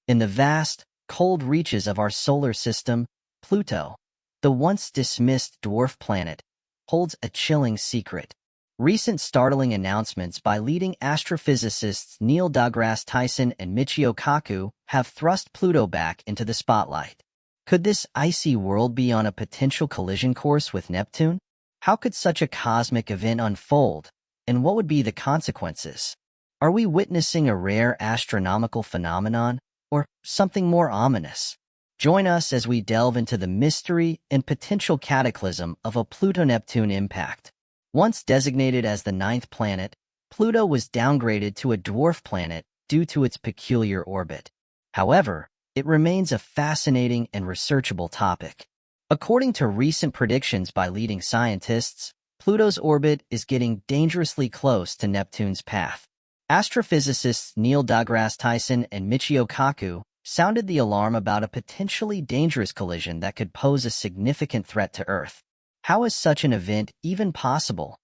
In the vast, cold reaches of our solar system, Pluto, the once dismissed dwarf planet, holds a chilling secret. Recent startling announcements by leading astrophysicists Neil deGrasse Tyson and Michio Kaku have thrust Pluto back into the spotlight. Could this icy world be on a potential collision course with Neptune? How could such a cosmic event unfold, and what would be the consequences? Are we witnessing a rare astronomical phenomenon, or something more ominous? Join us as we delve into the mystery and potential cataclysm of a Pluto-Neptune impact. Once designated as the ninth planet, Pluto was downgraded to a dwarf planet due to its peculiar orbit. However, it remains a fascinating and researchable topic. According to recent predictions by leading scientists, Pluto's orbit is getting dangerously close to Neptune's path. Astrophysicists Neil deGrasse Tyson and Michio Kaku sounded the alarm about a potentially dangerous collision that could pose a significant threat to Earth. How is such an event even possible?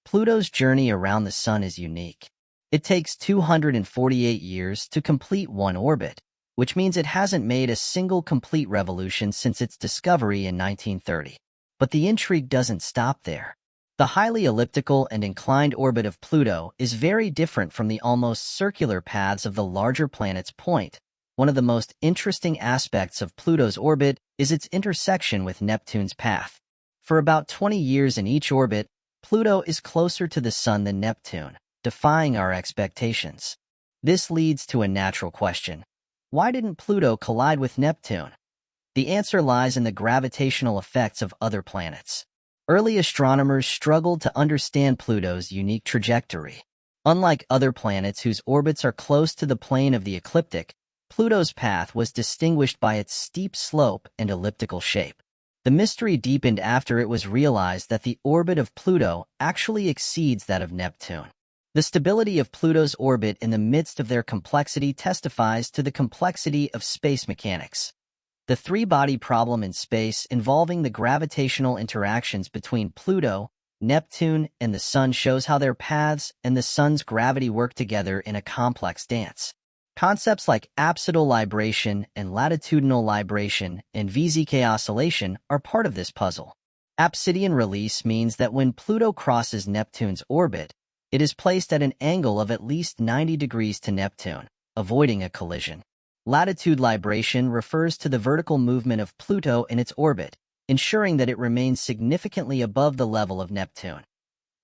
Pluto's journey around the Sun is unique. It takes 248 years to complete one orbit, which means it hasn't made a single complete revolution since its discovery in 1930. But the intrigue doesn't stop there. The highly elliptical and inclined orbit of Pluto is very different from the almost circular paths of the larger planet's point. One of the most interesting aspects of Pluto's orbit is its intersection with Neptune's path. For about 20 years in each orbit, Pluto is closer to the Sun than Neptune, defying our expectations. This leads to a natural question. Why didn't Pluto collide with Neptune? The answer lies in the gravitational effects of other planets. Early astronomers struggled to understand Pluto's unique trajectory. Unlike other planets whose orbits are close to the plane of the ecliptic, Pluto's path was distinguished by its steep slope and elliptical shape. The mystery deepened after it was realized that the orbit of Pluto actually exceeds that of Neptune. The stability of Pluto's orbit in the midst of their complexity testifies to the complexity of space mechanics. The three-body problem in space involving the gravitational interactions between Pluto, Neptune, and the Sun shows how their paths and the Sun's gravity work together in a complex dance. Concepts like apsidal libration and latitudinal libration and VZK oscillation are part of this puzzle. Apsidian release means that when Pluto crosses Neptune's orbit, it is placed at an angle of at least 90 degrees to Neptune, avoiding a collision. Latitude libration refers to the vertical movement of Pluto in its orbit, ensuring that it remains significantly above the level of Neptune.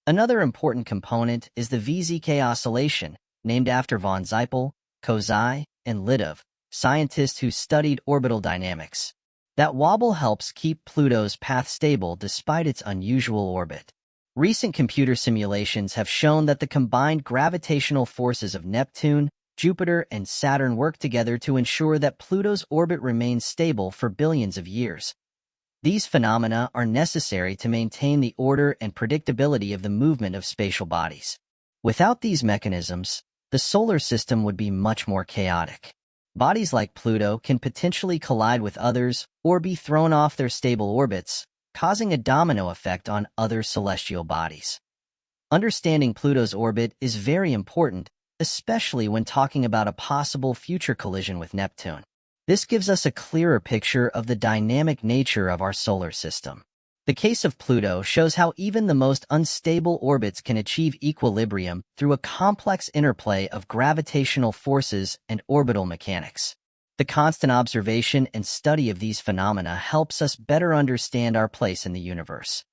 Another important component is the VZK oscillation, named after von Zeipel, Kozai, and Lidov, scientists who studied orbital dynamics. That wobble helps keep Pluto's path stable despite its unusual orbit. Recent computer simulations have shown that the combined gravitational forces of Neptune, Jupiter, and Saturn work together to ensure that Pluto's orbit remains stable for billions of years. These phenomena are necessary to maintain the order and predictability of the movement of spatial bodies. Without these mechanisms, the solar system would be much more chaotic. Bodies like Pluto can potentially collide with others or be thrown off their stable orbits, causing a domino effect on other celestial bodies. Understanding Pluto's orbit is very important, especially when talking about a possible future collision with Neptune. This gives us a clearer picture of the dynamic nature of our solar system. The case of Pluto shows how even the most unstable orbits can achieve equilibrium through a complex interplay of gravitational forces and orbital mechanics. The constant observation and study of these phenomena helps us better understand our place in the universe.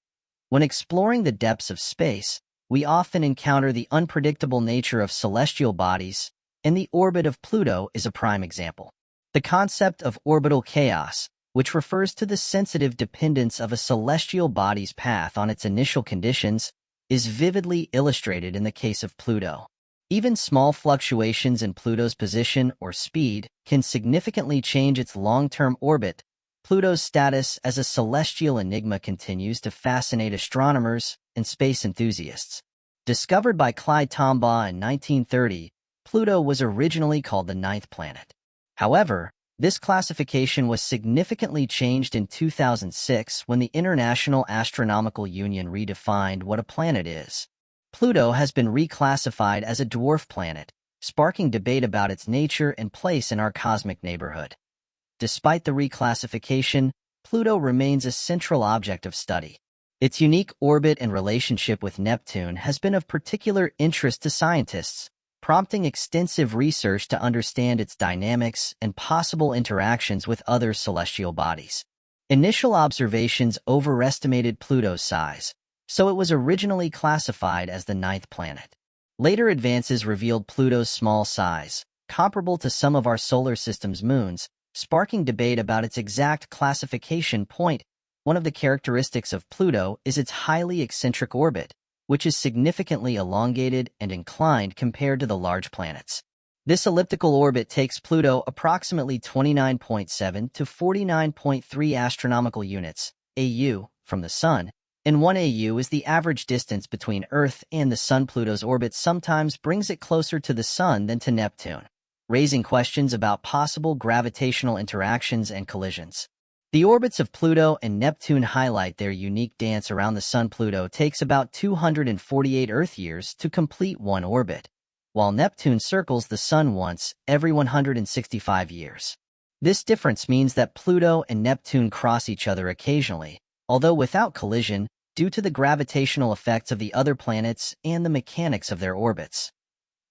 When exploring the depths of space, we often encounter the unpredictable nature of celestial bodies, and the orbit of Pluto is a prime example. The concept of orbital chaos, which refers to the sensitive dependence of a celestial body's path on its initial conditions, is vividly illustrated in the case of Pluto. Even small fluctuations in Pluto's position or speed can significantly change its long-term orbit. Pluto's status as a celestial enigma continues to fascinate astronomers and space enthusiasts. Discovered by Clyde Tombaugh in 1930, Pluto was originally called the ninth planet. However, this classification was significantly changed in 2006 when the International Astronomical Union redefined what a planet is. Pluto has been reclassified as a dwarf planet, sparking debate about its nature and place in our cosmic neighborhood. Despite the reclassification, Pluto remains a central object of study. Its unique orbit and relationship with Neptune has been of particular interest to scientists, prompting extensive research to understand its dynamics and possible interactions with other celestial bodies. Initial observations overestimated Pluto's size, so it was originally classified as the ninth planet. Later advances revealed Pluto's small size, comparable to some of our solar system's moons, sparking debate about its exact classification point. One of the characteristics of Pluto is its highly eccentric orbit, which is significantly elongated and inclined compared to the large planets. This elliptical orbit takes Pluto approximately 29.7 to 49.3 astronomical units, AU, from the Sun, and 1 AU is the average distance between Earth and the Sun. Pluto's orbit sometimes brings it closer to the Sun than to Neptune, raising questions about possible gravitational interactions and collisions. The orbits of Pluto and Neptune highlight their unique dance around the Sun. Pluto takes about 248 Earth years to complete one orbit, while Neptune circles the Sun once every 165 years. This difference means that Pluto and Neptune cross each other occasionally, although without collision, due to the gravitational effects of the other planets and the mechanics of their orbits.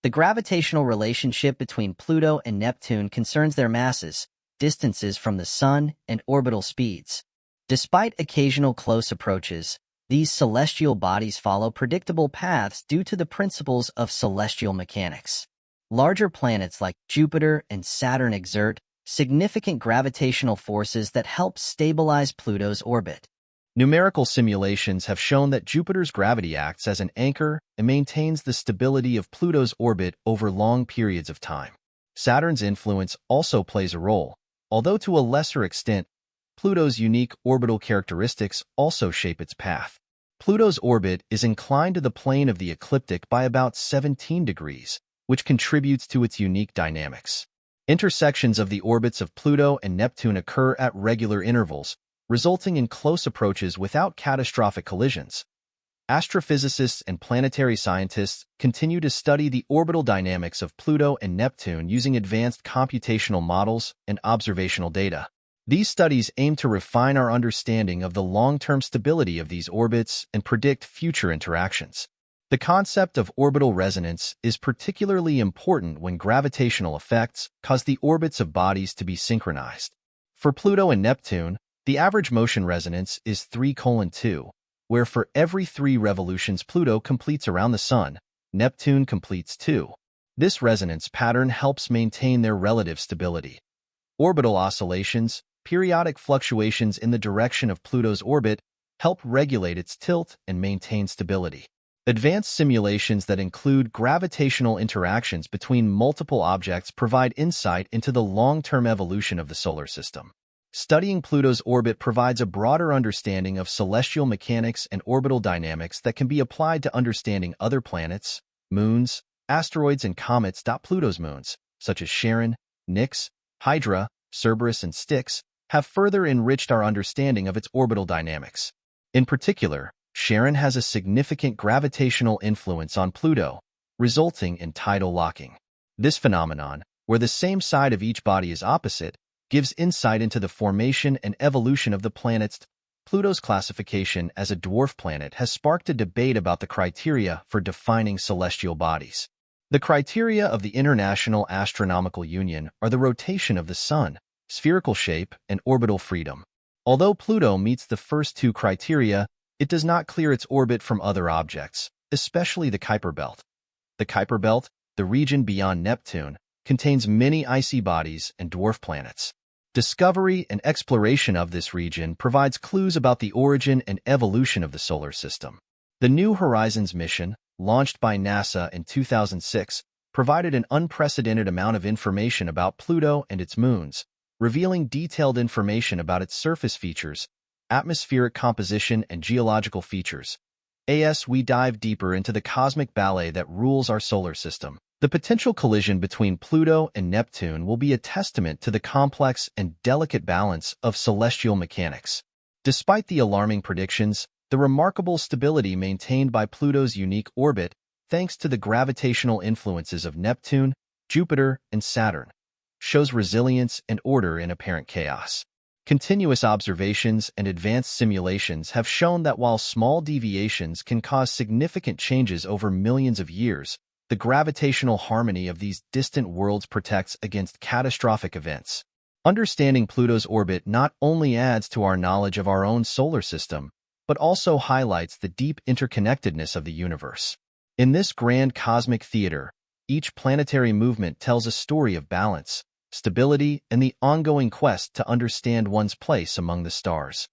The gravitational relationship between Pluto and Neptune concerns their masses, distances from the Sun, and orbital speeds. Despite occasional close approaches, these celestial bodies follow predictable paths due to the principles of celestial mechanics. Larger planets like Jupiter and Saturn exert significant gravitational forces that help stabilize Pluto's orbit. Numerical simulations have shown that Jupiter's gravity acts as an anchor and maintains the stability of Pluto's orbit over long periods of time. Saturn's influence also plays a role, although to a lesser extent. Pluto's unique orbital characteristics also shape its path. Pluto's orbit is inclined to the plane of the ecliptic by about 17 degrees, which contributes to its unique dynamics. Intersections of the orbits of Pluto and Neptune occur at regular intervals, resulting in close approaches without catastrophic collisions. Astrophysicists and planetary scientists continue to study the orbital dynamics of Pluto and Neptune using advanced computational models and observational data. These studies aim to refine our understanding of the long-term stability of these orbits and predict future interactions. The concept of orbital resonance is particularly important when gravitational effects cause the orbits of bodies to be synchronized. For Pluto and Neptune, the average motion resonance is 3:2, where for every 3 revolutions Pluto completes around the Sun, Neptune completes 2. This resonance pattern helps maintain their relative stability. Orbital oscillations, periodic fluctuations in the direction of Pluto's orbit, help regulate its tilt and maintain stability. Advanced simulations that include gravitational interactions between multiple objects provide insight into the long-term evolution of the solar system. Studying Pluto's orbit provides a broader understanding of celestial mechanics and orbital dynamics that can be applied to understanding other planets, moons, asteroids, and comets. Pluto's moons, such as Charon, Nix, Hydra, Cerberus, and Styx, have further enriched our understanding of its orbital dynamics. In particular, Charon has a significant gravitational influence on Pluto, resulting in tidal locking. This phenomenon, where the same side of each body is opposite, gives insight into the formation and evolution of the planets. Pluto's classification as a dwarf planet has sparked a debate about the criteria for defining celestial bodies. The criteria of the International Astronomical Union are the rotation of the Sun, spherical shape, and orbital freedom. Although Pluto meets the first 2 criteria, it does not clear its orbit from other objects, especially the Kuiper Belt. The Kuiper Belt, the region beyond Neptune, contains many icy bodies and dwarf planets. Discovery and exploration of this region provides clues about the origin and evolution of the solar system. The New Horizons mission, launched by NASA in 2006, provided an unprecedented amount of information about Pluto and its moons, revealing detailed information about its surface features, atmospheric composition, and geological features. As we dive deeper into the cosmic ballet that rules our solar system, the potential collision between Pluto and Neptune will be a testament to the complex and delicate balance of celestial mechanics. Despite the alarming predictions, the remarkable stability maintained by Pluto's unique orbit, thanks to the gravitational influences of Neptune, Jupiter, and Saturn, shows resilience and order in apparent chaos. Continuous observations and advanced simulations have shown that while small deviations can cause significant changes over millions of years, the gravitational harmony of these distant worlds protects against catastrophic events. Understanding Pluto's orbit not only adds to our knowledge of our own solar system, but also highlights the deep interconnectedness of the universe. In this grand cosmic theater, each planetary movement tells a story of balance, stability, and the ongoing quest to understand one's place among the stars.